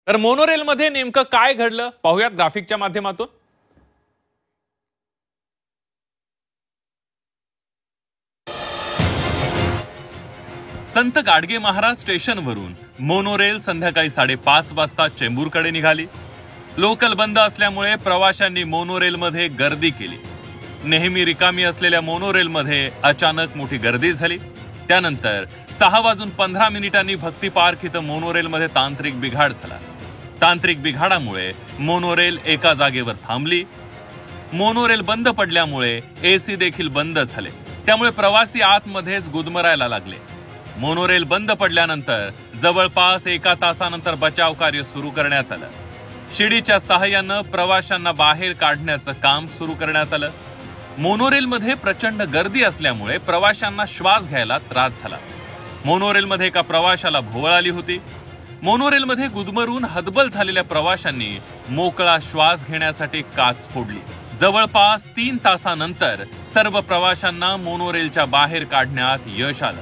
तर मोनोरेल मध्ये नेमकं काय घडलं पाहूयात ग्राफिकच्या माध्यमातून। संत गाडगे महाराज स्टेशनवरून मोनोरेल संध्याकाळी 5:30 वाजता चेंबूरकडे निघाली। लोकल बंद असल्यामुळे प्रवाशांनी मोनोरेलमध्ये गर्दी केली। नेहमी रिकामी असलेल्या मोनोरेलमध्ये अचानक मोठी गर्दी झाली। त्यानंतर 6:15 भक्ती पार्क इथं मोनोरेलमध्ये तांत्रिक बिघाड झाला। तांत्रिक बिघाडामुळे मोनोरेल एका जागेवर थांबली। मोनोरेल बंद पडल्यामुळे एसी देखील बंद झाले, त्यामुळे प्रवासी आतमध्येच गुदमरायला लागले। मोनोरेल बंद पडल्यानंतर जवळपास 1 तासानंतर बचाव कार्य सुरू करण्यात आलं। शिडीच्या सहाय्याने प्रवाशांना बाहेर काढण्याचं काम सुरू करण्यात आलं। मोनोरेलमध्ये प्रचंड गर्दी असल्यामुळे प्रवाशांना श्वास घ्यायला त्रास झाला। मोनोरेलमध्ये एका प्रवाशाला भोवळ आली होती। मोनोरेलमध्ये गुदमरून हतबल झालेल्या प्रवाशांनी मोकळा श्वास घेण्यासाठी काच फोडली। जवळपास 3 तासानंतर सर्व प्रवाशांना मोनोरेलच्या बाहेर काढण्यात यश आलं।